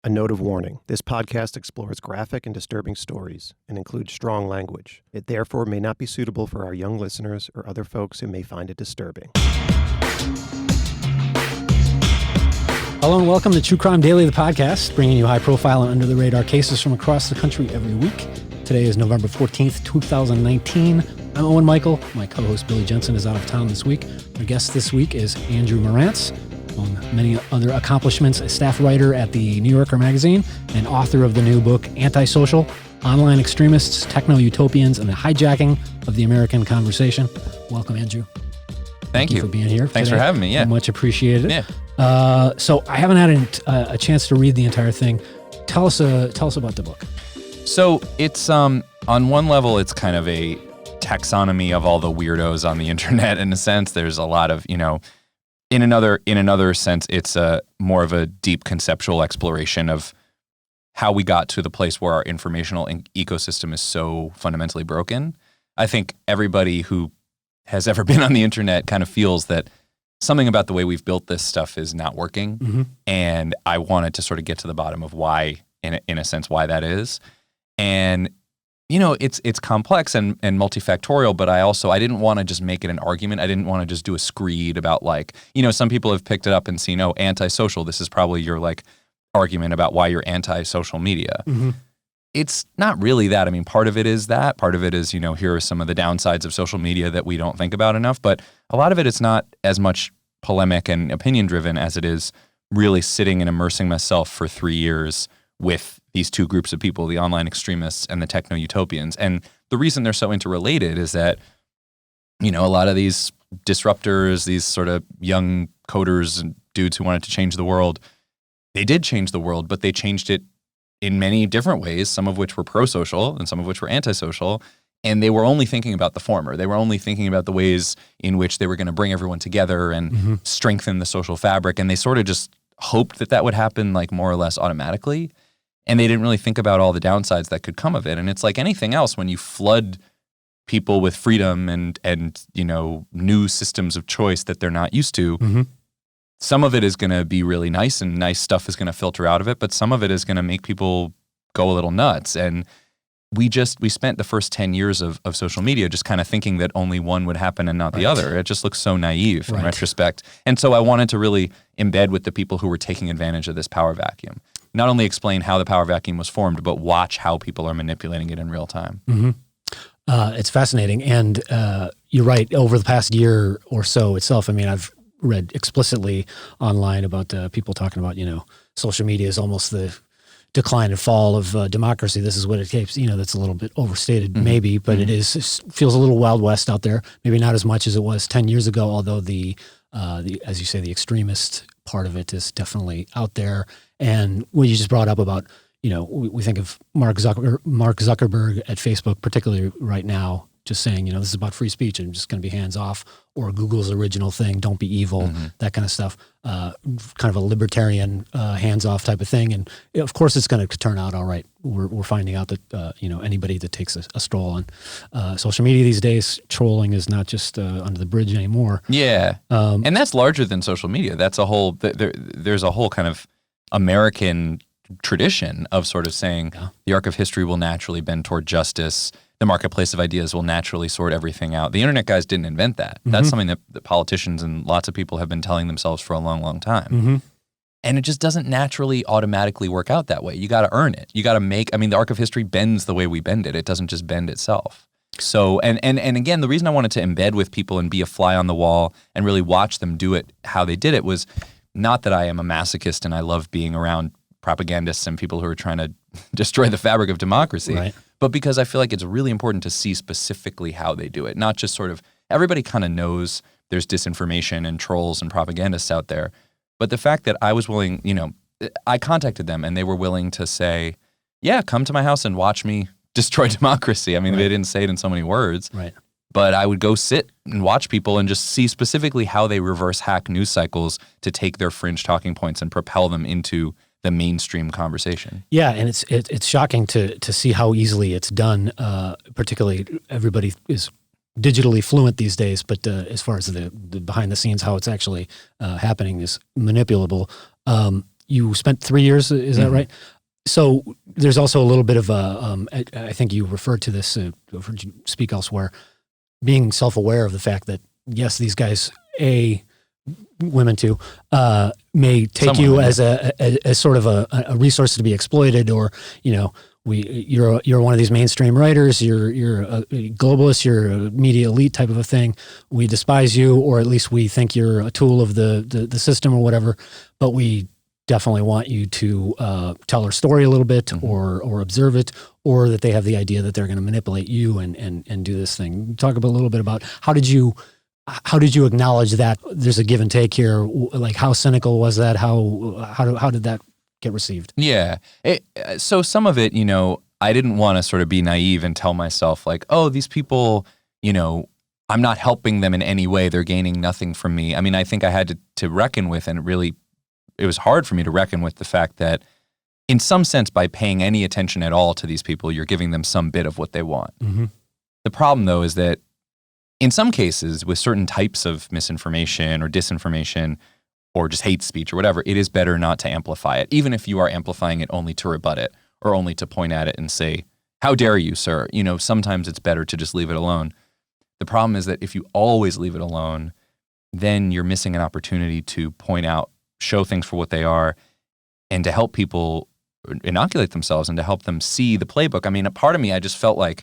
A note of warning. This podcast explores graphic and disturbing stories and includes strong language. It therefore may not be suitable for our young listeners or other folks who may find it disturbing. Hello and welcome to True Crime Daily, the podcast, bringing you high-profile and under-the-radar cases from across the country every week. Today is November 14th, 2019. I'm Owen Michael. My co-host Billy Jensen is out of town this week. Our guest this week is Andrew Marantz. Among many other accomplishments, a staff writer at the New Yorker magazine and author of the new book, AntiSocial, Online Extremists, Techno-Utopians, and the Hijacking of the American Conversation. Welcome, Andrew. Thank you for being here. Thanks for having me. Yeah. Much appreciated. Yeah. So I haven't had a chance to read the entire thing. Tell us about the book. So it's, on one level, it's kind of a taxonomy of all the weirdos on the internet. In a sense, there's a lot of, in another sense, it's more of a deep conceptual exploration of how we got to the place where our informational ecosystem is so fundamentally broken. I think everybody who has ever been on the internet kind of feels that something about the way we've built this stuff is not working. Mm-hmm. And I wanted to sort of get to the bottom of why, in a sense, why that is. And it's complex and multifactorial, but I didn't want to just make it an argument. I didn't want to just do a screed about some people have picked it up and seen, anti-social. This is probably your argument about why you're anti-social media. Mm-hmm. It's not really that. I mean, part of it is that. Part of it is, here are some of the downsides of social media that we don't think about enough. But a lot of it is not as much polemic and opinion driven as it is really sitting and immersing myself for 3 years with these two groups of people, the online extremists and the techno-utopians. And the reason they're so interrelated is that, a lot of these disruptors, these sort of young coders and dudes who wanted to change the world, they did change the world, but they changed it in many different ways, some of which were pro-social and some of which were anti-social. And they were only thinking about the former. They were only thinking about the ways in which they were going to bring everyone together and strengthen the social fabric. And they sort of just hoped that would happen more or less automatically. And they didn't really think about all the downsides that could come of it. And it's like anything else, when you flood people with freedom and new systems of choice that they're not used to, some of it is going to be really nice and nice stuff is going to filter out of it, but some of it is going to make people go a little nuts. And we spent the first 10 years of social media just kind of thinking that only one would happen and not the other. It just looks so naive in retrospect. And so I wanted to really embed with the people who were taking advantage of this power vacuum. Not only explain how the power vacuum was formed, but watch how people are manipulating it in real time. Mm-hmm. It's fascinating. And you're right, over the past year or so itself, I've read explicitly online about people talking about, social media is almost the decline and fall of democracy. This is what it takes. That's a little bit overstated, maybe, but it feels a little Wild West out there. Maybe not as much as it was 10 years ago, although the as you say, the extremist part of it is definitely out there. And what you just brought up about, we think of Mark Zuckerberg at Facebook, particularly right now, just saying, this is about free speech and just going to be hands off, or Google's original thing, don't be evil, that kind of stuff, kind of a libertarian hands off type of thing. And of course it's going to turn out all right. We're finding out that, anybody that takes a stroll on social media these days, trolling is not just under the bridge anymore. Yeah. And that's larger than social media. That's a whole, there's a whole kind of American tradition of sort of saying the arc of history will naturally bend toward justice. The marketplace of ideas will naturally sort everything out. The internet guys didn't invent that. That's something that politicians and lots of people have been telling themselves for a long, long time. And it just doesn't naturally automatically work out that way. You got to earn it. You got to the arc of history bends the way we bend it. It doesn't just bend itself. So, and again, the reason I wanted to embed with people and be a fly on the wall and really watch them do it, how they did it, was not that I am a masochist and I love being around propagandists and people who are trying to destroy the fabric of democracy, but because I feel like it's really important to see specifically how they do it, not just sort of, everybody kind of knows there's disinformation and trolls and propagandists out there, but the fact that I was willing, I contacted them and they were willing to say, yeah, come to my house and watch me destroy democracy. They didn't say it in so many words, but I would go sit and watch people and just see specifically how they reverse hack news cycles to take their fringe talking points and propel them into the mainstream conversation. Yeah, and it's shocking to see how easily it's done. Particularly, everybody is digitally fluent these days, but as far as the behind the scenes, how it's actually happening is manipulable. you spent 3 years, is that right? So there's also a little bit of I think you referred to this, I've heard you speak elsewhere, being self-aware of the fact that, yes, these guys, women too, may take Some you women, as sort of a resource to be exploited, or, you're one of these mainstream writers, you're a globalist, you're a media elite type of a thing. We despise you, or at least we think you're a tool of the system or whatever, but we definitely want you to tell our story a little bit, or observe it, or that they have the idea that they're going to manipulate you and do this thing. Talk a little bit about how did you acknowledge that there's a give and take here? Like, how cynical was that? How did that get received? Yeah. So some of it, I didn't want to sort of be naive and tell myself like, oh, these people, I'm not helping them in any way. They're gaining nothing from me. I mean, I think I had to reckon with, and it was hard for me to reckon with the fact that in some sense, by paying any attention at all to these people, you're giving them some bit of what they want. Mm-hmm. The problem, though, is that in some cases, with certain types of misinformation or disinformation or just hate speech or whatever, it is better not to amplify it, even if you are amplifying it only to rebut it or only to point at it and say, how dare you, sir? Sometimes it's better to just leave it alone. The problem is that if you always leave it alone, then you're missing an opportunity to point out, show things for what they are, and to help people inoculate themselves and to help them see the playbook. I mean, a part of me, I just felt like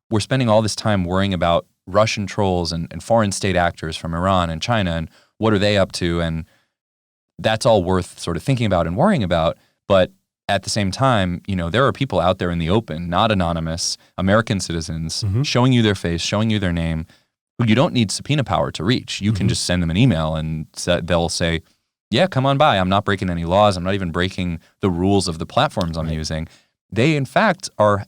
we're spending all this time worrying about Russian trolls and foreign state actors from Iran and China and what are they up to, and that's all worth sort of thinking about and worrying about. But at the same time, there are people out there in the open, not anonymous, American citizens, showing you their face, showing you their name, who you don't need subpoena power to reach. You can just send them an email and they'll say, yeah, come on by. I'm not breaking any laws. I'm not even breaking the rules of the platforms I'm using. They, in fact, are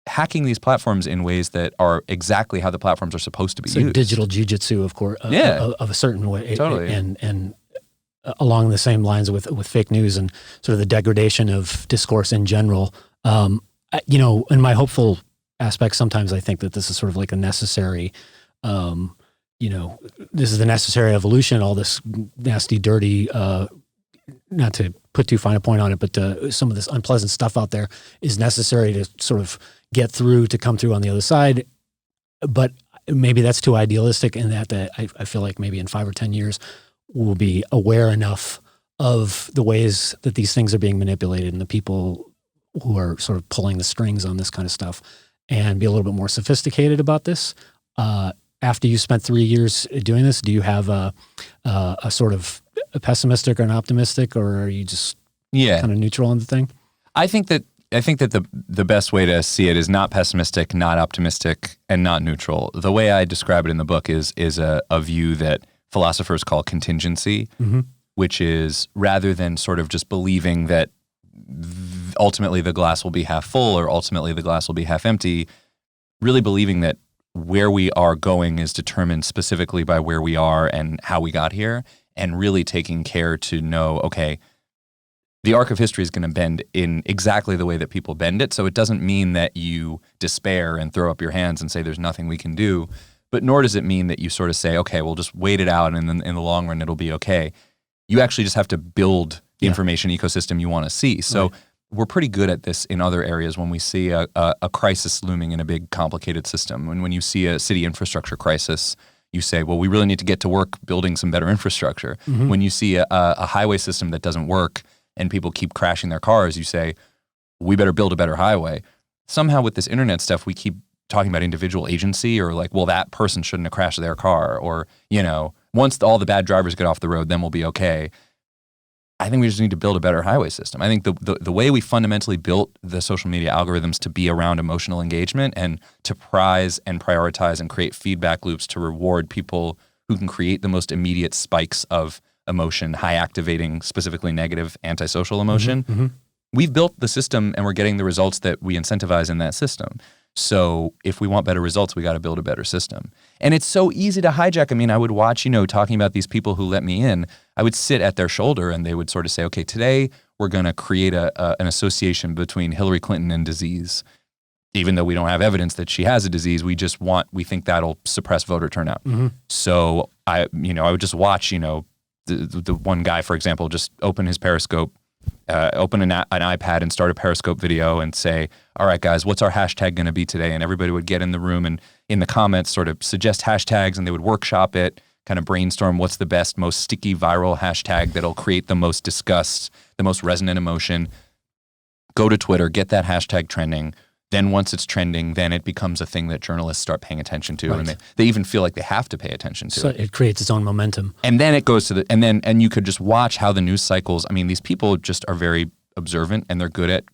hacking these platforms in ways that are exactly how the platforms are supposed to be used. Digital jujitsu, of course, of a certain way. Totally. And along the same lines with fake news and sort of the degradation of discourse in general. In my hopeful aspect, sometimes I think that this is sort of like a necessary, this is the necessary evolution, all this nasty, dirty, not to put too fine a point on it, but some of this unpleasant stuff out there is necessary to sort of get through, to come through on the other side. But maybe that's too idealistic, in that I feel like maybe in 5 or 10 years, we'll be aware enough of the ways that these things are being manipulated and the people who are sort of pulling the strings on this kind of stuff, and be a little bit more sophisticated about this. After you spent 3 years doing this, do you have a sort of a pessimistic or an optimistic, or are you just kind of neutral on the thing? I think that the best way to see it is not pessimistic, not optimistic, and not neutral. The way I describe it in the book is a view that philosophers call contingency, which is, rather than sort of just believing that ultimately the glass will be half full or ultimately the glass will be half empty, really believing that where we are going is determined specifically by where we are and how we got here, and really taking care to know, okay, the arc of history is going to bend in exactly the way that people bend it. So it doesn't mean that you despair and throw up your hands and say there's nothing we can do, but nor does it mean that you sort of say, okay, we'll just wait it out and then in the long run it'll be okay. You actually just have to build the information ecosystem you want to see. So we're pretty good at this in other areas when we see a crisis looming in a big complicated system. When you see a city infrastructure crisis, you say, well, we really need to get to work building some better infrastructure. When you see a highway system that doesn't work and people keep crashing their cars, you say, we better build a better highway. Somehow with this internet stuff, we keep talking about individual agency, or like, well, that person shouldn't have crashed their car, or, once all the bad drivers get off the road, then we'll be okay. I think we just need to build a better highway system. I think the way we fundamentally built the social media algorithms to be around emotional engagement and to prize and prioritize and create feedback loops to reward people who can create the most immediate spikes of emotion, high activating, specifically negative antisocial emotion. We've built the system and we're getting the results that we incentivize in that system. So if we want better results, we got to build a better system. And it's so easy to hijack. I mean, I would watch, talking about these people who let me in, I would sit at their shoulder and they would sort of say, okay, today we're going to create an association between Hillary Clinton and disease. Even though we don't have evidence that she has a disease, we think that'll suppress voter turnout. So I would just watch, the one guy, for example, just open his Periscope open an iPad and start a Periscope video and say, all right, guys, what's our hashtag going to be today? And everybody would get in the room and in the comments sort of suggest hashtags, and they would workshop it, kind of brainstorm what's the best, most sticky viral hashtag that'll create the most disgust, the most resonant emotion. Go to Twitter, get that hashtag trending. Then once it's trending, then it becomes a thing that journalists start paying attention to. Right. And they even feel like they have to pay attention to So it. it creates its own momentum. And then it goes to and you could just watch how the news cycles, I mean, these people just are very observant, and they're good at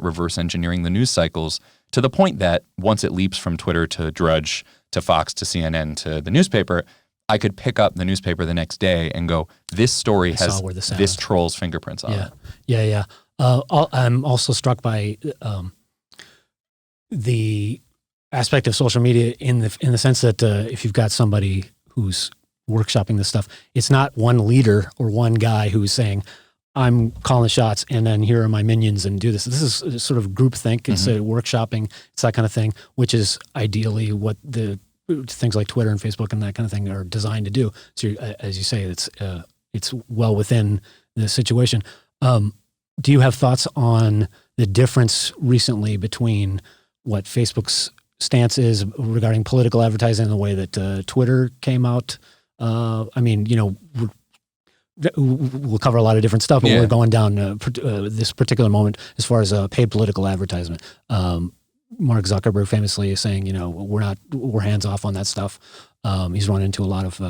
reverse engineering the news cycles, to the point that once it leaps from Twitter to Drudge to Fox to CNN to the newspaper, I could pick up the newspaper the next day and go, this story has this troll's fingerprints on it. Yeah. I'm also struck by the aspect of social media in the sense that if you've got somebody who's workshopping this stuff, it's not one leader or one guy who's saying, I'm calling the shots, and then here are my minions and do this. This is sort of groupthink. It's workshopping. It's that kind of thing, which is ideally what the things like Twitter and Facebook and that kind of thing are designed to do. So as you say, it's well within the situation. Do you have thoughts on the difference recently between what Facebook's stance is regarding political advertising and the way that Twitter came out? I mean, we'll cover a lot of different stuff, but we're going down this particular moment as far as paid political advertisement. Mark Zuckerberg famously is saying, we're hands off on that stuff. He's run into a lot of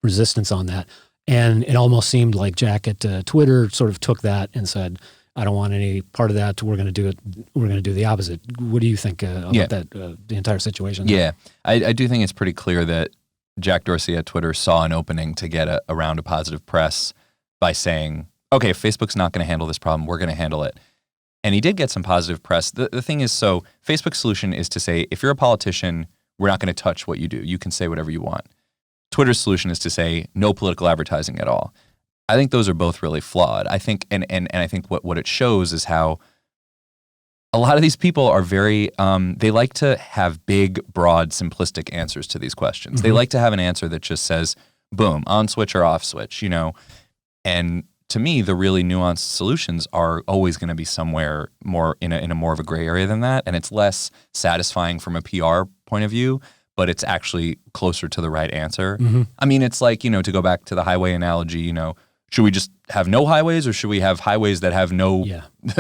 resistance on that. And it almost seemed like Jack at Twitter sort of took that and said, I don't want any part of that. We're going to do it. We're going to do the opposite. What do you think about that, the entire situation? Yeah, I do think it's pretty clear that Jack Dorsey at Twitter saw an opening to get a round of positive press by saying, okay, if Facebook's not going to handle this problem, we're going to handle it. And he did get some positive press. The thing is, so Facebook's solution is to say, if you're a politician, we're not going to touch what you do. You can say whatever you want. Twitter's solution is to say no political advertising at all. I think those are both really flawed. I think, and I think what it shows is how a lot of these people are very, they like to have big, broad, simplistic answers to these questions. They like to have an answer that just says, boom, on switch or off switch, And to me, the really nuanced solutions are always going to be somewhere more in a more of a gray area than that. And it's less satisfying from a PR point of view, but it's actually closer to the right answer. I mean, it's like, to go back to the highway analogy, should we just have no highways, or should we have highways that have no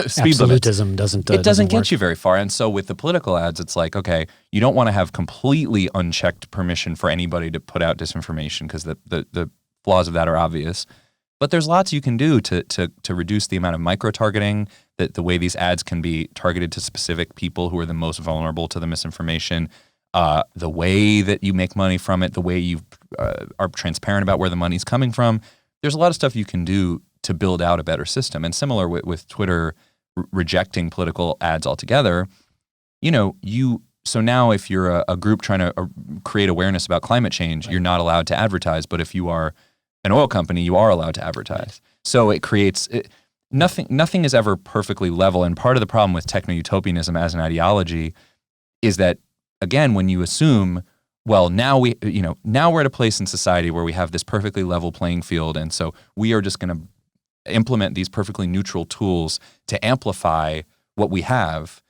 speed Absolutism limits? It doesn't get work. you very far. And so with the political ads, it's like, okay, you don't want to have completely unchecked permission for anybody to put out disinformation, because the flaws of that are obvious. But there's lots you can do to reduce the amount of micro-targeting, the way these ads can be targeted to specific people who are the most vulnerable to the misinformation, the way that you make money from it, the way you are transparent about where the money's coming from. There's a lot of stuff you can do to build out a better system. And similar with Twitter rejecting political ads altogether, so now if you're a group trying to create awareness about climate change, you're not allowed to advertise. But if you are an oil company, you are allowed to advertise. So it creates nothing is ever perfectly level. And part of the problem with Techno-Utopianism as an ideology is that, again, when you assume, well, now we're at a place in society where we have this perfectly level playing field, and so we are just going to implement these perfectly neutral tools to amplify what we have.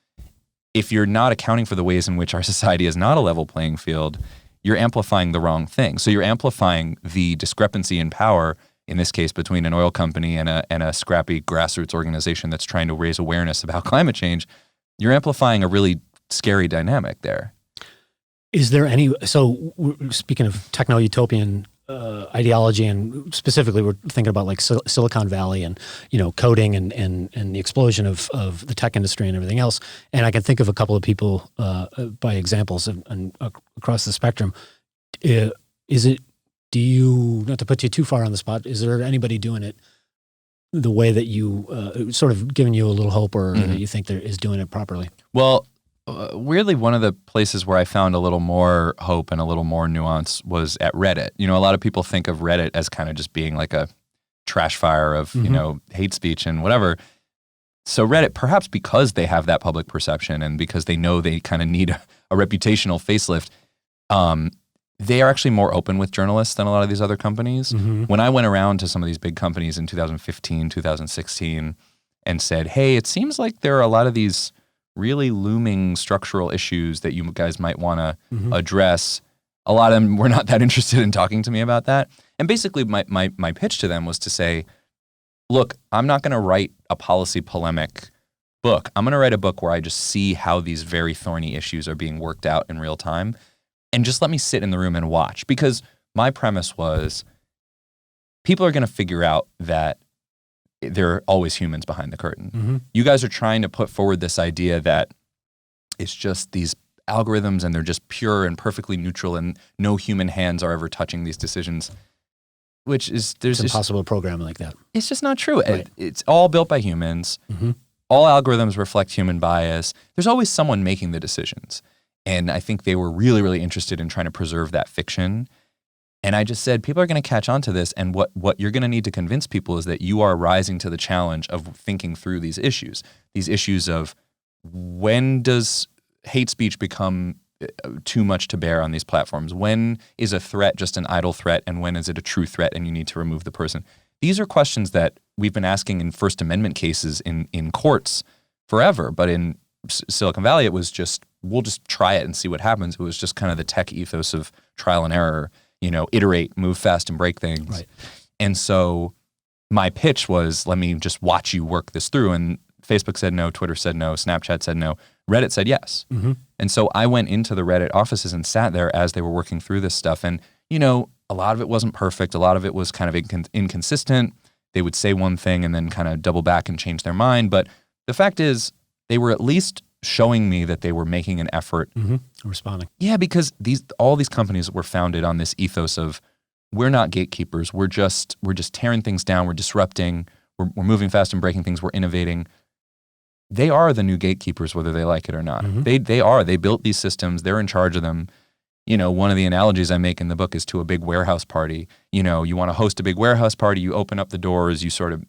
If you're not accounting for the ways in which our society is not a level playing field, you're amplifying the wrong thing. So you're amplifying the discrepancy in power, in this case between an oil company and a scrappy grassroots organization that's trying to raise awareness about climate change. You're amplifying a really scary dynamic there. Is there so we're speaking of techno-utopian ideology, and specifically we're thinking about like Silicon Valley and, coding and the explosion of the tech industry and everything else. And I can think of a couple of people by examples across the spectrum. Not to put you too far on the spot, is there anybody doing it the way that you sort of giving you a little hope, or that you think there is doing it properly? Well, weirdly, one of the places where I found a little more hope and a little more nuance was at Reddit. A lot of people think of Reddit as kind of just being like a trash fire of, hate speech and whatever. So Reddit, perhaps because they have that public perception and because they know they kind of need a reputational facelift, they are actually more open with journalists than a lot of these other companies. When I went around to some of these big companies in 2015, 2016 and said, hey, it seems like there are a lot of these really looming structural issues that you guys might want to address. A lot of them were not that interested in talking to me about that. And basically my pitch to them was to say, look, I'm not going to write a policy polemic book. I'm going to write a book where I just see how these very thorny issues are being worked out in real time. And just let me sit in the room and watch. Because my premise was people are going to figure out that there are always humans behind the curtain. You guys are trying to put forward this idea that it's just these algorithms and they're just pure and perfectly neutral and no human hands are ever touching these decisions, which is, It's impossible to program like that. It's just not true. Right. It's all built by humans. All algorithms reflect human bias. There's always someone making the decisions. And I think they were really, really interested in trying to preserve that fiction. And I just said, people are going to catch on to this. And what you're going to need to convince people is that you are rising to the challenge of thinking through these issues of when does hate speech become too much to bear on these platforms? When is a threat just an idle threat? And when is it a true threat and you need to remove the person? These are questions that we've been asking in First Amendment cases in courts forever. But in Silicon Valley, it was just, we'll just try it and see what happens. It was just kind of the tech ethos of trial and error, iterate, move fast and break things. Right. And so my pitch was, let me just watch you work this through. And Facebook said no, Twitter said no, Snapchat said no, Reddit said yes. And so I went into the Reddit offices and sat there as they were working through this stuff. And, a lot of it wasn't perfect. A lot of it was kind of inconsistent. They would say one thing and then kind of double back and change their mind. But the fact is, they were at least showing me that they were making an effort. Responding. Yeah, because all these companies were founded on this ethos of we're not gatekeepers. We're just tearing things down. We're disrupting. We're moving fast and breaking things. We're innovating. They are the new gatekeepers, whether they like it or not. They are. They built these systems. They're in charge of them. One of the analogies I make in the book is to a big warehouse party. You want to host a big warehouse party. You open up the doors.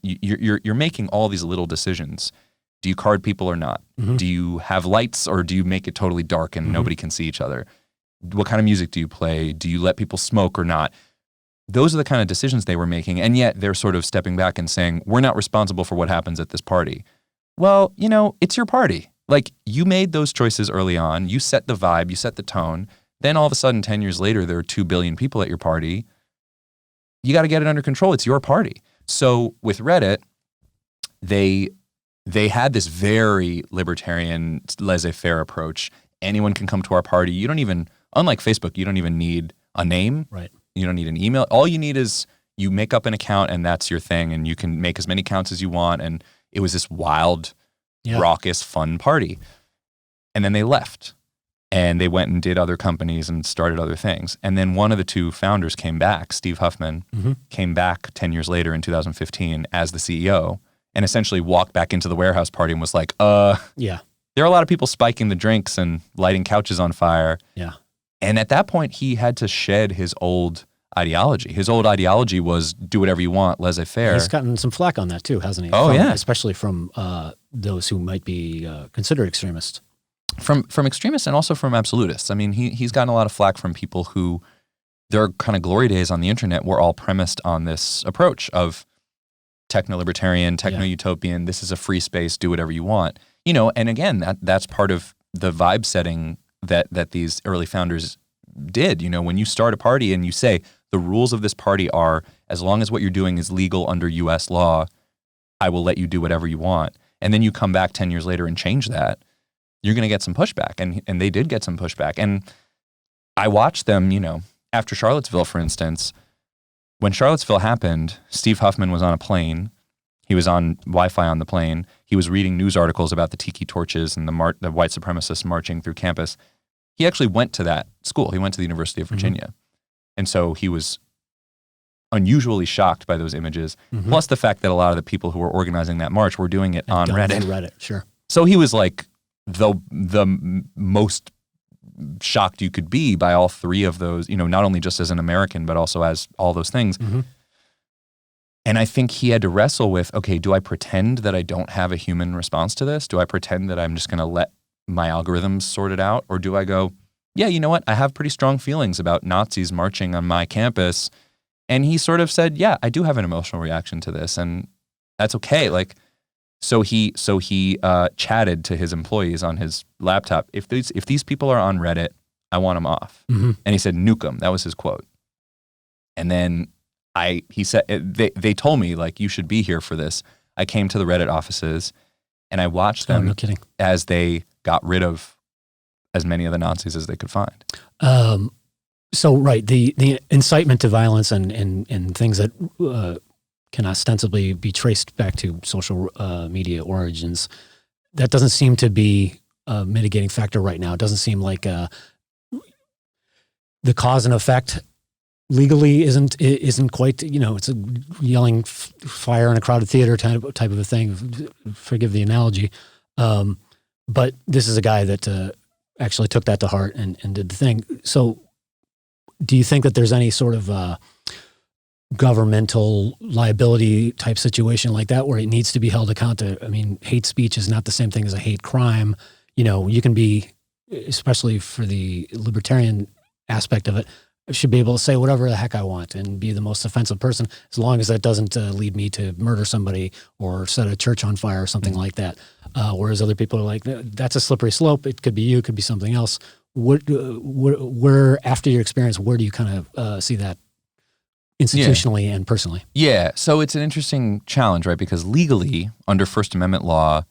You're making all these little decisions. Do you card people or not? Do you have lights or do you make it totally dark and nobody can see each other? What kind of music do you play? Do you let people smoke or not? Those are the kind of decisions they were making. And yet they're sort of stepping back and saying, we're not responsible for what happens at this party. Well, it's your party. Like, you made those choices early on. You set the vibe. You set the tone. Then all of a sudden, 10 years later, there are 2 billion people at your party. You got to get it under control. It's your party. So with Reddit, they had this very libertarian, laissez-faire approach. Anyone can come to our party. You don't even, unlike Facebook, you don't even need a name. Right. You don't need an email. All you need is you make up an account and that's your thing. And you can make as many accounts as you want. And it was this wild, raucous, fun party. And then they left. And they went and did other companies and started other things. And then one of the two founders came back, Steve Huffman, came back 10 years later in 2015 as the CEO and essentially walked back into the warehouse party and was like, there are a lot of people spiking the drinks and lighting couches on fire. Yeah. And at that point, he had to shed his old ideology. His old ideology was do whatever you want, laissez-faire. He's gotten some flack on that too, hasn't he? Oh, yeah. Especially from those who might be considered extremists. From extremists and also from absolutists. I mean, he's gotten a lot of flack from people who their kind of glory days on the internet were all premised on this approach of techno-libertarian, techno-utopian, this is a free space, do whatever you want. And again, that's part of the vibe setting that these early founders did. When you start a party and you say, the rules of this party are, as long as what you're doing is legal under US law, I will let you do whatever you want. And then you come back 10 years later and change that, you're going to get some pushback. And they did get some pushback. And I watched them, after Charlottesville, for instance. When Charlottesville happened, Steve Huffman was on a plane. He was on Wi-Fi on the plane. He was reading news articles about the tiki torches and the white supremacists marching through campus. He actually went to that school. He went to the University of Virginia. And so he was unusually shocked by those images, plus the fact that a lot of the people who were organizing that march were doing it on Reddit. Reddit, sure. So he was like the most shocked you could be by all three of those, not only just as an American, but also as all those things. And I think he had to wrestle with, okay, do I pretend that I don't have a human response to this? Do I pretend that I'm just going to let my algorithms sort it out? Or do I go, yeah, you know what? I have pretty strong feelings about Nazis marching on my campus. And he sort of said, yeah, I do have an emotional reaction to this, and that's okay. Like, so he chatted to his employees on his laptop. If these people are on Reddit, I want them off. Mm-hmm. And he said, nuke them. That was his quote. And then he said, they told me, like, you should be here for this. I came to the Reddit offices and I watched them no kidding. as they got rid of as many of the Nazis as they could find. So, right, the incitement to violence and things that can ostensibly be traced back to social media origins, that doesn't seem to be a mitigating factor right now. It doesn't seem like the cause and effect legally isn't quite, it's a yelling fire in a crowded theater type of a thing. Forgive the analogy. But this is a guy that actually took that to heart and did the thing. So do you think that there's any sort of governmental liability type situation like that where it needs to be held accountable? I mean, hate speech is not the same thing as a hate crime. You can be, especially for the libertarian aspect of it, I should be able to say whatever the heck I want and be the most offensive person, as long as that doesn't lead me to murder somebody or set a church on fire or something like that. Whereas other people are like, that's a slippery slope. It could be you, it could be something else. Where after your experience, where do you kind of see that institutionally and personally? Yeah, so it's an interesting challenge, right? Because legally, under First Amendment law,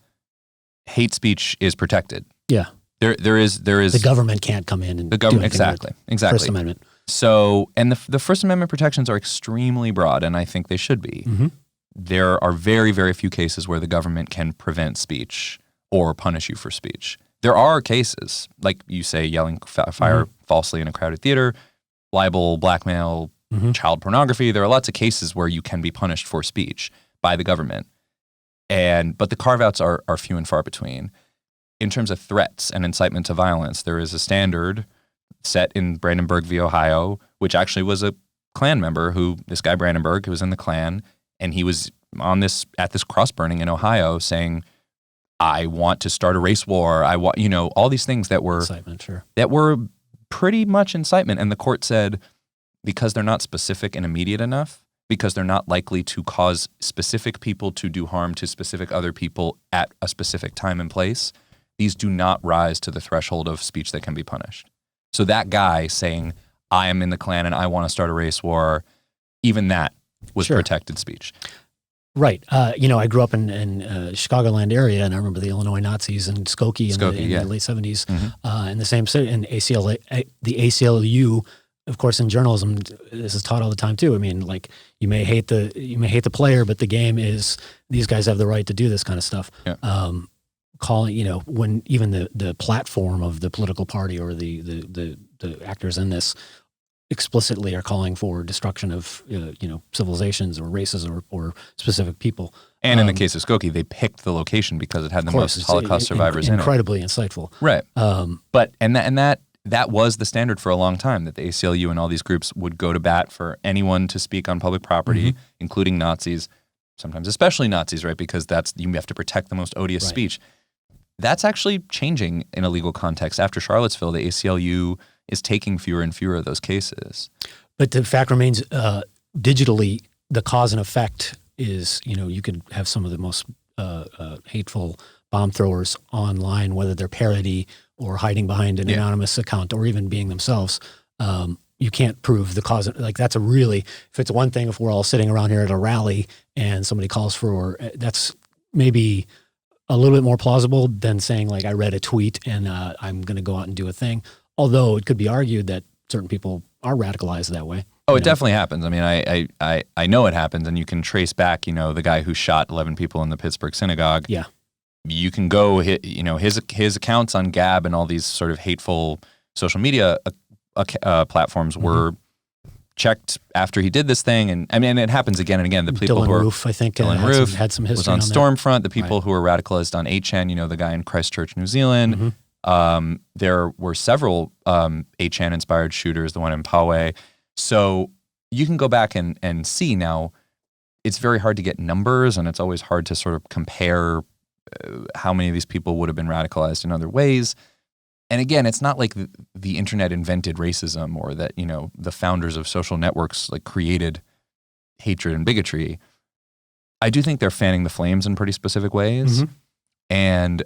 hate speech is protected. Yeah. There is the government can't come in and the government do anything exactly. First Amendment. So, and the First Amendment protections are extremely broad, and I think they should be. Mm-hmm. There are very, very few cases where the government can prevent speech or punish you for speech. There are cases, like you say, yelling fire falsely in a crowded theater, libel, blackmail, child pornography. There are lots of cases where you can be punished for speech by the government. But the carve-outs are few and far between. In terms of threats and incitement to violence, there is a standard set in Brandenburg v. Ohio, which actually was a Klan member this guy Brandenburg, who was in the Klan, and he was at this cross burning in Ohio saying, I want to start a race war. I want, all these things that were incitement, sure. That were pretty much incitement. And the court said, because they're not specific and immediate enough, because they're not likely to cause specific people to do harm to specific other people at a specific time and place, these do not rise to the threshold of speech that can be punished. So that guy saying, I am in the Klan and I want to start a race war, even that was protected speech. Right. I grew up in Chicagoland area, and I remember the Illinois Nazis and Skokie in the late 70s. Mm-hmm. In the same city, and the ACLU, of course, in journalism, this is taught all the time too. I mean, like, you may hate the player, but the game is, these guys have the right to do this kind of stuff. Yeah. Calling, when even the platform of the political party or the actors in this explicitly are calling for destruction of civilizations or races or specific people. And in the case of Skokie, they picked the location because it had the most Holocaust survivors in it. Incredibly insightful. Right. But that was the standard for a long time, that the ACLU and all these groups would go to bat for anyone to speak on public property, including Nazis, sometimes especially Nazis, right? Because you have to protect the most odious speech. That's actually changing in a legal context. After Charlottesville, the ACLU is taking fewer and fewer of those cases. But the fact remains, digitally, the cause and effect is, you could have some of the most hateful bomb throwers online, whether they're parody or hiding behind an anonymous account or even being themselves. You can't prove the cause. Like, that's if it's one thing, if we're all sitting around here at a rally and somebody calls for, that's maybe a little bit more plausible than saying, like, I read a tweet and I'm going to go out and do a thing. Although it could be argued that certain people are radicalized that way. Oh, it definitely happens. I mean, I know it happens, and you can trace back, the guy who shot 11 people in the Pittsburgh synagogue. Yeah. You can go hit, his accounts on Gab and all these sort of hateful social media platforms were checked after he did this thing, and I mean, it happens again and again. The people Dylan who are Roof, I think, Dylan Roof had some history was on Stormfront. The people who were radicalized on 8chan, the guy in Christchurch, New Zealand. There were several 8chan inspired shooters, the one in Poway. So you can go back and see now. It's very hard to get numbers, and it's always hard to sort of compare how many of these people would have been radicalized in other ways. And again, it's not like the internet invented racism or that, the founders of social networks like created hatred and bigotry. I do think they're fanning the flames in pretty specific ways. Mm-hmm. And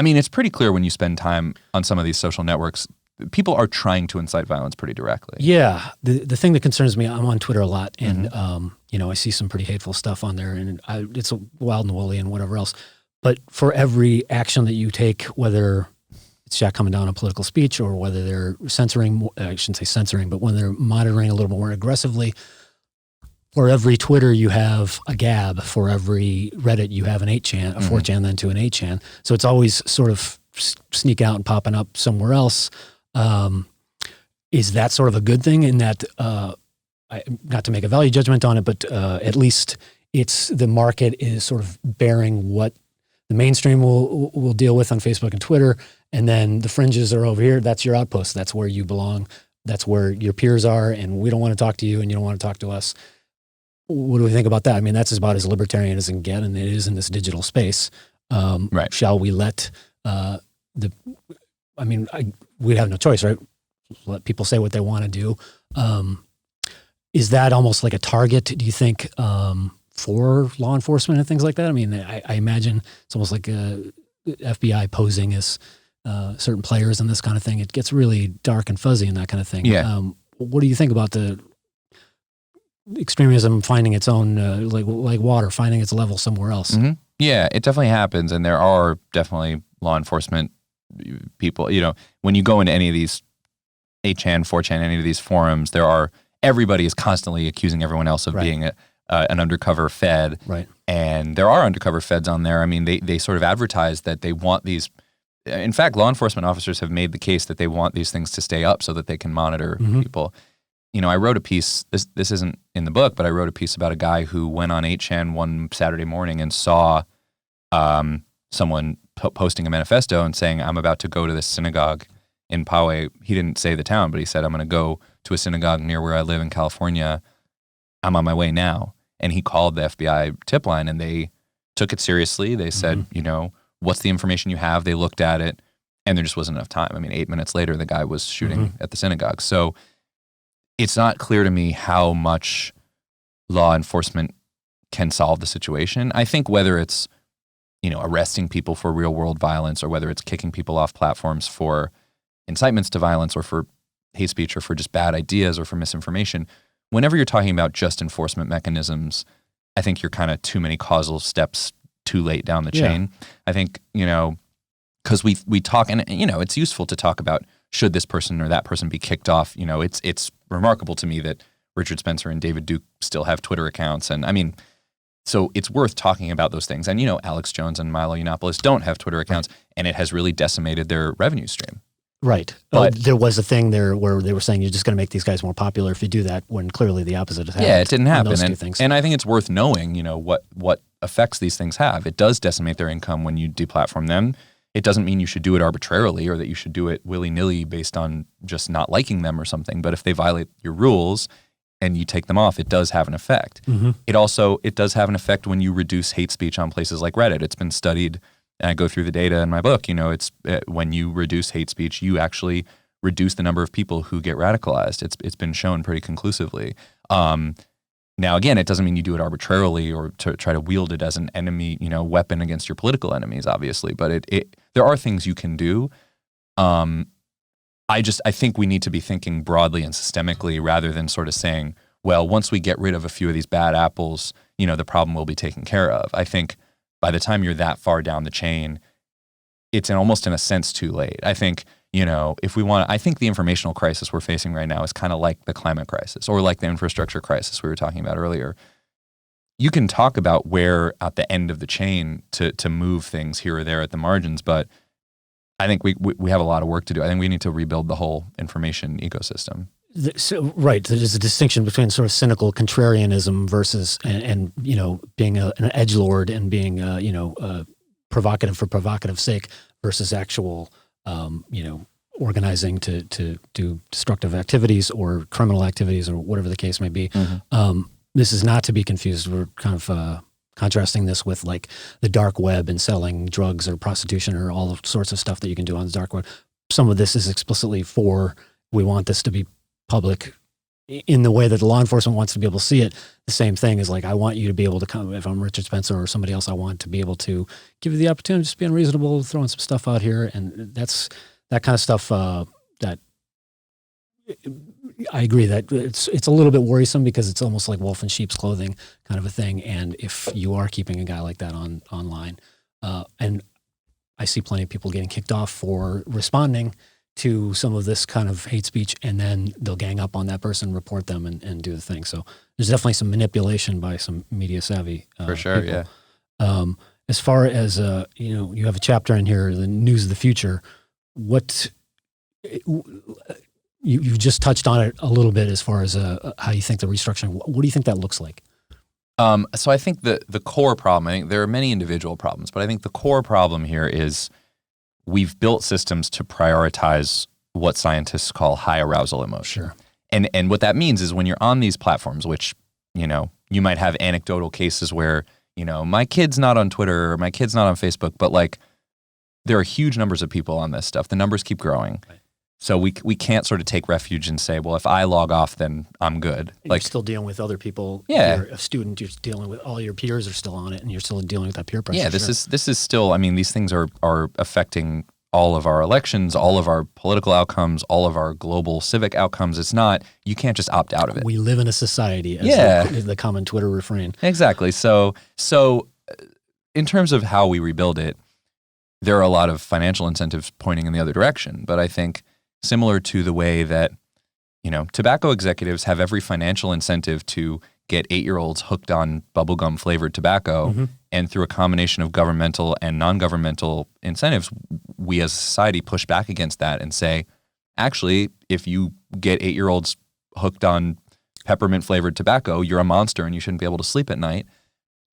it's pretty clear when you spend time on some of these social networks, people are trying to incite violence pretty directly. Yeah. The thing that concerns me, I'm on Twitter a lot, and I see some pretty hateful stuff on there, and it's wild and woolly and whatever else. But for every action that you take, whether it's shot coming down on political speech or whether they're censoring, I shouldn't say censoring, but when they're monitoring a little more aggressively, for every Twitter you have a Gab, for every Reddit you have an 8chan, a 4chan then to an 8chan. So it's always sort of sneak out and popping up somewhere else. Is that sort of a good thing in that, not to make a value judgment on it, but at least the market is sort of bearing what the mainstream will deal with on Facebook and Twitter, and then the fringes are over here. That's your outpost. That's where you belong. That's where your peers are, and we don't want to talk to you, and you don't want to talk to us. What do we think about that? That's about as libertarian as it can get, and it is in this digital space. Right. Shall we let we have no choice, right? Let people say what they want to do. Is that almost like a target, do you think, for law enforcement and things like that? I imagine it's almost like FBI posing as certain players and this kind of thing. It gets really dark and fuzzy and that kind of thing. Yeah. What do you think about the extremism finding its own, like water, finding its level somewhere else? Mm-hmm. Yeah, it definitely happens. And there are definitely law enforcement people, when you go into any of these 8chan, 4chan, any of these forums, everybody is constantly accusing everyone else of being an undercover Fed. Right. And there are undercover Feds on there. They sort of advertise that they want these. In fact, law enforcement officers have made the case that they want these things to stay up so that they can monitor people. I wrote a piece, this isn't in the book, but I wrote a piece about a guy who went on 8chan one Saturday morning and saw someone posting a manifesto and saying, I'm about to go to this synagogue in Poway. He didn't say the town, but he said, I'm going to go to a synagogue near where I live in California. I'm on my way now. And he called the FBI tip line, and they took it seriously. They said, what's the information you have? They looked at it, and there just wasn't enough time. 8 minutes later, the guy was shooting at the synagogue. So it's not clear to me how much law enforcement can solve the situation. I think whether it's, arresting people for real world violence, or whether it's kicking people off platforms for incitements to violence or for hate speech or for just bad ideas or for misinformation, whenever you're talking about just enforcement mechanisms, I think you're kind of too many causal steps too late down the chain. I think, because we talk, and, it's useful to talk about, should this person or that person be kicked off? It's remarkable to me that Richard Spencer and David Duke still have Twitter accounts. And so it's worth talking about those things. And, Alex Jones and Milo Yiannopoulos don't have Twitter accounts, and it has really decimated their revenue stream. Right. But there was a thing there where they were saying you're just going to make these guys more popular if you do that, when clearly the opposite has happened. Yeah, it didn't happen. Those two things. And I think it's worth knowing, what effects these things have. It does decimate their income when you deplatform them. It doesn't mean you should do it arbitrarily or that you should do it willy-nilly based on just not liking them or something. But if they violate your rules and you take them off, it does have an effect. It does have an effect when you reduce hate speech on places like Reddit. It's been studied, and I go through the data in my book. It's when you reduce hate speech, you actually reduce the number of people who get radicalized. It's been shown pretty conclusively. Now, again, it doesn't mean you do it arbitrarily or to try to wield it as an enemy, weapon against your political enemies, obviously. But there are things you can do. I think we need to be thinking broadly and systemically rather than sort of saying, well, once we get rid of a few of these bad apples, the problem will be taken care of. I think by the time you're that far down the chain, it's almost in a sense too late. I think, I think the informational crisis we're facing right now is kind of like the climate crisis or like the infrastructure crisis we were talking about earlier. You can talk about where at the end of the chain to move things here or there at the margins, but I think we have a lot of work to do. I think we need to rebuild the whole information ecosystem. So, right. There's a distinction between sort of cynical contrarianism versus, and being an edgelord and being, provocative for provocative sake versus actual, organizing to do destructive activities or criminal activities or whatever the case may be. This is not to be confused. We're kind of contrasting this with like the dark web and selling drugs or prostitution or all sorts of stuff that you can do on the dark web. Some of this is explicitly we want this to be public in the way that the law enforcement wants to be able to see it. The same thing is like, I want you to be able to come, if I'm Richard Spencer or somebody else, I want to be able to give you the opportunity to just be unreasonable, throwing some stuff out here. And that's that kind of stuff that I agree that it's a little bit worrisome because it's almost like wolf in sheep's clothing kind of a thing. And if you are keeping a guy like that online, and I see plenty of people getting kicked off for responding to some of this kind of hate speech, and then they'll gang up on that person, report them, and do the thing. So there's definitely some manipulation by some media savvy For sure, people. yeah. As far as you have a chapter in here, the news of the future. What you just touched on it a little bit as far as how you think the restructuring. What do you think that looks like? So I think the core problem, I think there are many individual problems, but I think the core problem here is we've built systems to prioritize what scientists call high arousal emotion. Sure. And what that means is when you're on these platforms, which, you might have anecdotal cases where, my kid's not on Twitter or my kid's not on Facebook, but like there are huge numbers of people on this stuff. The numbers keep growing. Right. So we can't sort of take refuge and say, well, if I log off, then I'm good. You're still dealing with other people. Yeah. You're a student, you're dealing with all your peers are still on it, and you're still dealing with that peer pressure. Yeah, this is still, these things are affecting all of our elections, all of our political outcomes, all of our global civic outcomes. It's not, you can't just opt out of it. We live in a society, as the common Twitter refrain. Exactly. So in terms of how we rebuild it, there are a lot of financial incentives pointing in the other direction. But I think similar to the way that, tobacco executives have every financial incentive to get 8-year-olds hooked on bubblegum flavored tobacco. Mm-hmm. And through a combination of governmental and non-governmental incentives, we as a society push back against that and say, actually, if you get 8-year-olds hooked on peppermint flavored tobacco, you're a monster and you shouldn't be able to sleep at night.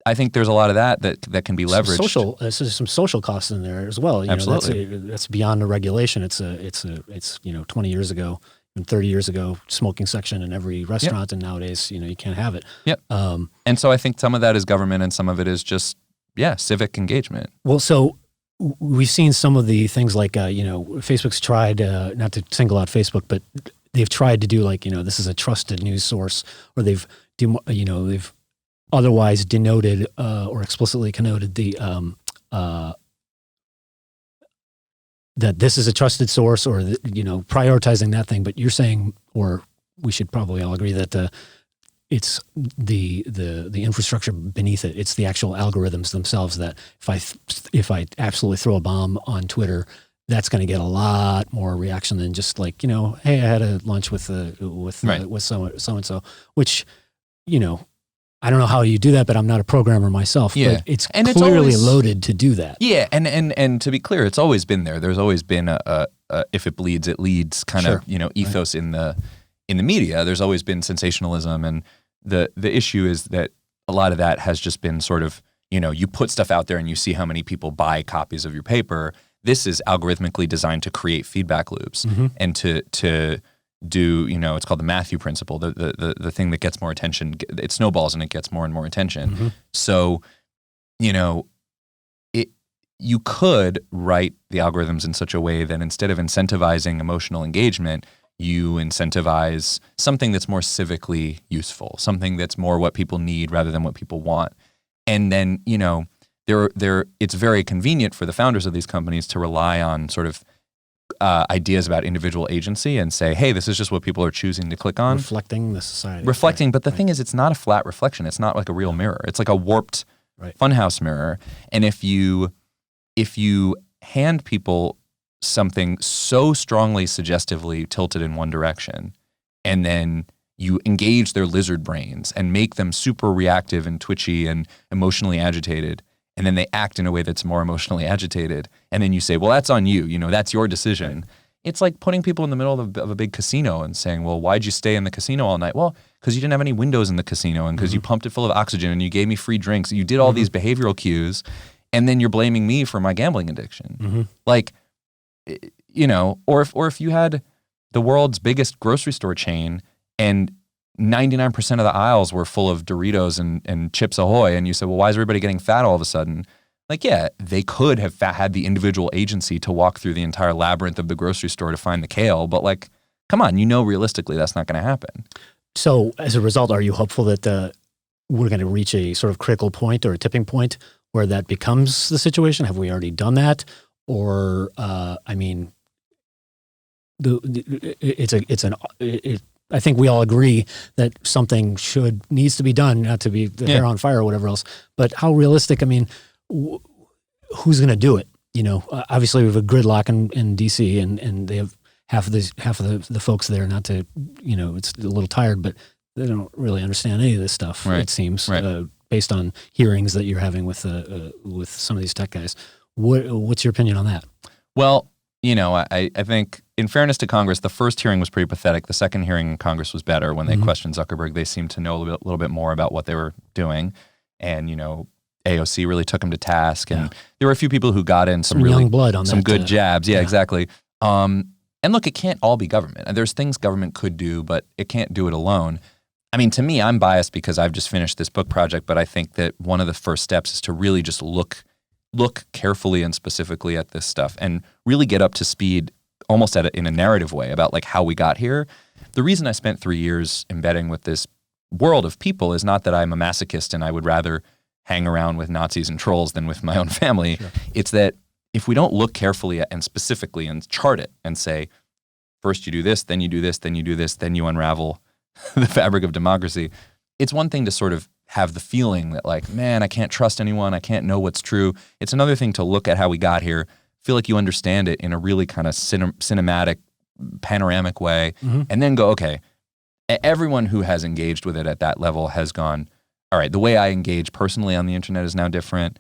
I think there's a lot of that can be leveraged. There's some social costs in there as well. Absolutely. That's beyond the regulation. It's 20 years ago and 30 years ago, smoking section in every restaurant, and nowadays, you can't have it. Yep. And so I think some of that is government and some of it is just, civic engagement. Well, so we've seen some of the things like, Facebook's tried, not to single out Facebook, but they've tried to do this is a trusted news source, or they've otherwise denoted or explicitly connoted the that this is a trusted source, or prioritizing that thing. But you're saying, or we should probably all agree that it's the infrastructure beneath it. It's the actual algorithms themselves that if I absolutely throw a bomb on Twitter, that's going to get a lot more reaction than just hey, I had a lunch with so and so, which I don't know how you do that, but I'm not a programmer myself. Yeah. But it's clearly loaded to do that. Yeah, and to be clear, it's always been there. There's always been a if it bleeds, it leads kind of ethos in the media. There's always been sensationalism, and the issue is that a lot of that has just been sort of you put stuff out there and you see how many people buy copies of your paper. This is algorithmically designed to create feedback loops, mm-hmm. and to do, it's called the Matthew principle, the thing that gets more attention, it snowballs and it gets more and more attention. Mm-hmm. So, you could write the algorithms in such a way that instead of incentivizing emotional engagement, you incentivize something that's more civically useful, something that's more what people need rather than what people want. And then, it's very convenient for the founders of these companies to rely on sort of ideas about individual agency and say, hey, this is just what people are choosing to click on. Reflecting the society. But the thing is, it's not a flat reflection. It's not like a real mirror. It's like a warped funhouse mirror. And if you hand people something so strongly suggestively tilted in one direction, and then you engage their lizard brains and make them super reactive and twitchy and emotionally agitated, and then they act in a way that's more emotionally agitated, and then you say, well, that's on you, that's your decision. Right. It's like putting people in the middle of a big casino and saying, well, why'd you stay in the casino all night? Well, because you didn't have any windows in the casino, and because mm-hmm. you pumped it full of oxygen, and you gave me free drinks. You did all mm-hmm. these behavioral cues, and then you're blaming me for my gambling addiction. Mm-hmm. Or if you had the world's biggest grocery store chain, and 99% of the aisles were full of Doritos and Chips Ahoy. And you said, well, why is everybody getting fat all of a sudden? Like, yeah, they could have had the individual agency to walk through the entire labyrinth of the grocery store to find the kale. But like, come on, realistically that's not going to happen. So as a result, are you hopeful that we're going to reach a sort of critical point or a tipping point where that becomes the situation? Have we already done that? Or, I mean, I think we all agree that something needs to be done, not to be the hair on fire or whatever else. But how realistic? I mean, who's going to do it? Obviously we have a gridlock in DC, and they have half of the folks there. Not to, it's a little tired, but they don't really understand any of this stuff. Right. It seems, based on hearings that you're having with some of these tech guys. What's your opinion on that? Well, I think in fairness to Congress, the first hearing was pretty pathetic. The second hearing in Congress was better. When they questioned Zuckerberg, they seemed to know a little bit more about what they were doing. And, AOC really took him to task. And there were a few people who got in some really young blood on some that, good jabs. Yeah, exactly. And look, it can't all be government. And there's things government could do, but it can't do it alone. I mean, to me, I'm biased because I've just finished this book project, but I think that one of the first steps is to really just look carefully and specifically at this stuff and really get up to speed almost in a narrative way about like how we got here. The reason I spent 3 years embedding with this world of people is not that I'm a masochist and I would rather hang around with Nazis and trolls than with my own family. Sure. It's that if we don't look carefully and specifically and chart it and say, first you do this, then you do this, then you do this, then you unravel the fabric of democracy. It's one thing to sort of have the feeling that like, man, I can't trust anyone. I can't know what's true. It's another thing to look at how we got here, feel like you understand it in a really kind of cinematic, panoramic way, and then go, okay, everyone who has engaged with it at that level has gone, all right, the way I engage personally on the internet is now different,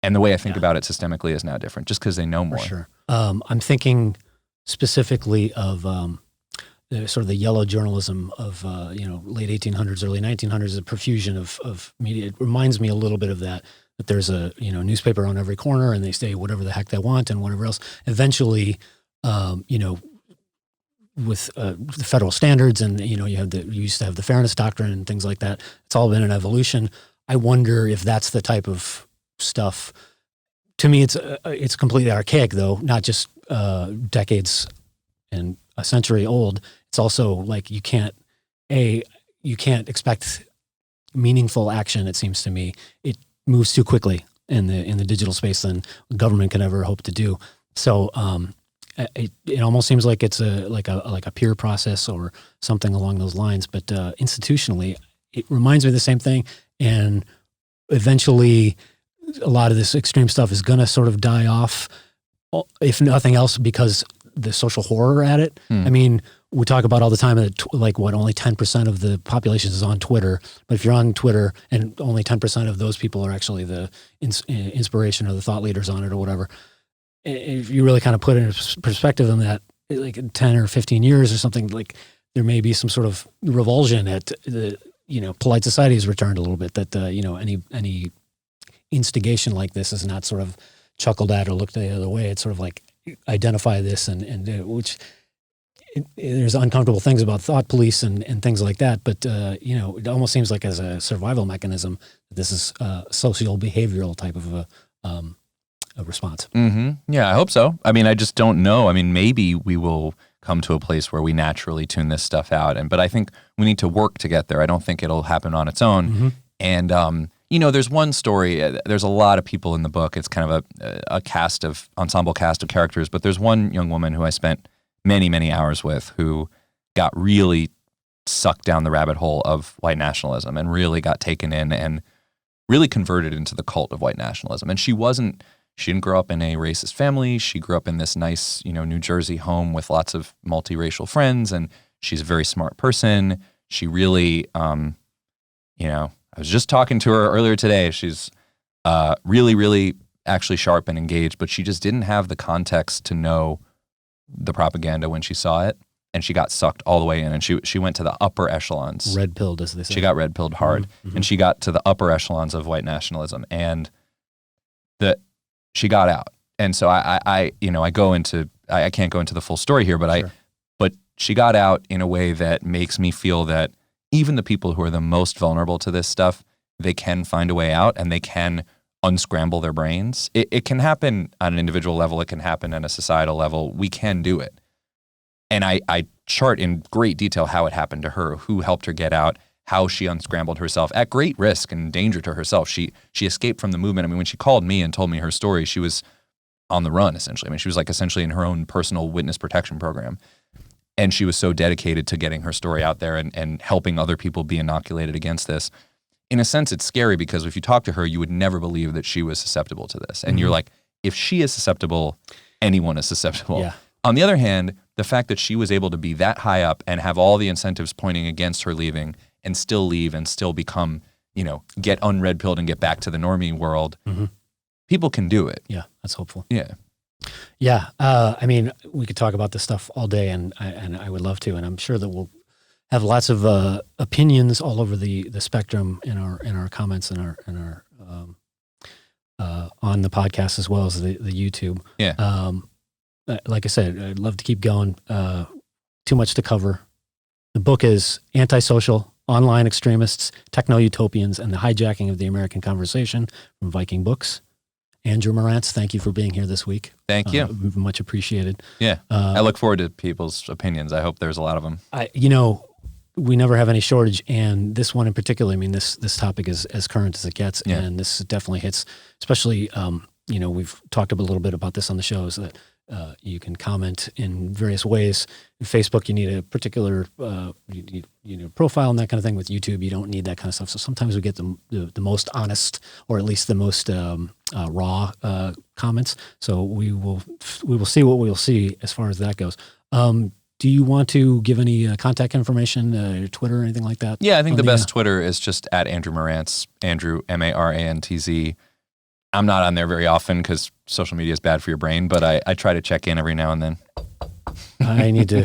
and the way I think about it systemically is now different, just because they know more. For sure. I'm thinking specifically of sort of the yellow journalism of late 1800s, early 1900s, the profusion of media. It reminds me a little bit of that there's a newspaper on every corner, and they say whatever the heck they want and whatever else. Eventually, with the federal standards, and you used to have the fairness doctrine and things like that. It's all been an evolution. I wonder if that's the type of stuff. To me, it's completely archaic, though, not just decades and a century old. It's also like you can't expect meaningful action. It seems to me it moves too quickly in the digital space than government can ever hope to do. So it almost seems like it's like a peer process or something along those lines. But institutionally, it reminds me of the same thing. And eventually, a lot of this extreme stuff is going to sort of die off, if nothing else, because the social horror at it. I mean, we talk about all the time that only 10% of the population is on Twitter. But if you're on Twitter and only 10% of those people are actually the inspiration or the thought leaders on it or whatever, if you really kind of put it in perspective on that, like in 10 or 15 years or something, like there may be some sort of revulsion at the, polite society has returned a little bit, that, any instigation like this is not sort of chuckled at or looked the other way. It's sort of like identify this and which there's uncomfortable things about thought police and things like that. But, it almost seems like as a survival mechanism, this is a social behavioral type of a response. Mm-hmm. Yeah, I hope so. I mean, I just don't know. I mean, maybe we will come to a place where we naturally tune this stuff out. But I think we need to work to get there. I don't think it'll happen on its own. Mm-hmm. And, there's one story, there's a lot of people in the book. It's kind of a ensemble cast of characters, but there's one young woman who I spent many, many hours with who got really sucked down the rabbit hole of white nationalism and really got taken in and really converted into the cult of white nationalism. And she didn't grow up in a racist family. She grew up in this nice, New Jersey home with lots of multiracial friends, and she's a very smart person. She really, I was just talking to her earlier today. She's really, really actually sharp and engaged, but she just didn't have the context to know the propaganda when she saw it, and she got sucked all the way in, and she went to the upper echelons. Red-pilled, as they say. She got red-pilled hard, and she got to the upper echelons of white nationalism, and she got out. And so I can't go into the full story here, but sure. But she got out in a way that makes me feel that even the people who are the most vulnerable to this stuff, they can find a way out and they can unscramble their brains. It can happen on an individual level. It can happen at a societal level. We can do it. And I chart in great detail how it happened to her, who helped her get out, how she unscrambled herself at great risk and danger to herself. She escaped from the movement. I mean, when she called me and told me her story, she was on the run, essentially. I mean, she was like essentially in her own personal witness protection program. And she was so dedicated to getting her story out there and helping other people be inoculated against this. In a sense, it's scary because if you talk to her, you would never believe that she was susceptible to this. And you're like, if she is susceptible, anyone is susceptible. Yeah. On the other hand, the fact that she was able to be that high up and have all the incentives pointing against her leaving and still leave and still become, get unred-pilled and get back to the normie world, people can do it. Yeah, that's hopeful. Yeah. Yeah. I mean, we could talk about this stuff all day and I would love to. And I'm sure that we'll have lots of opinions all over the spectrum in our comments and our on the podcast as well as the YouTube. Yeah. Like I said, I'd love to keep going. Too much to cover. The book is AntiSocial, Online Extremists, Techno-Utopians, and the Hijacking of the American Conversation from Viking Books. Andrew Marantz, thank you for being here this week. Thank you. Much appreciated. Yeah. I look forward to people's opinions. I hope there's a lot of them. We never have any shortage, and this one in particular, I mean, this topic is as current as it gets, Yeah. and this definitely hits, especially, we've talked a little bit about this on the shows, that you can comment in various ways. In Facebook, you need a particular profile and that kind of thing. With YouTube, you don't need that kind of stuff. So sometimes we get the most honest, or at least the most raw comments. So we will see what we'll see as far as that goes. Do you want to give any contact information, Twitter or anything like that? Yeah, I think the best Twitter is just at Andrew Marantz, Andrew, Marantz. I'm not on there very often because social media is bad for your brain, but I try to check in every now and then. I need to.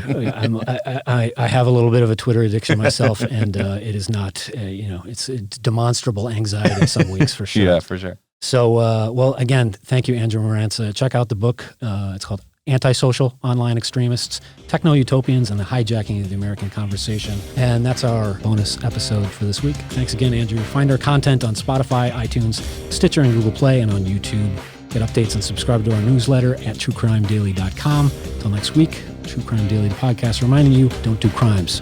I have a little bit of a Twitter addiction myself, and it is not. It's demonstrable anxiety some weeks for sure. Yeah, for sure. So, well, again, thank you, Andrew Marantz. Check out the book. It's called AntiSocial, Online Extremists, Techno-Utopians, and the Hijacking of the American Conversation. And that's our bonus episode for this week. Thanks again, Andrew. Find our content on Spotify, iTunes, Stitcher, and Google Play, and on YouTube. Get updates and subscribe to our newsletter at truecrimedaily.com. Until next week, True Crime Daily, the podcast reminding you, don't do crimes.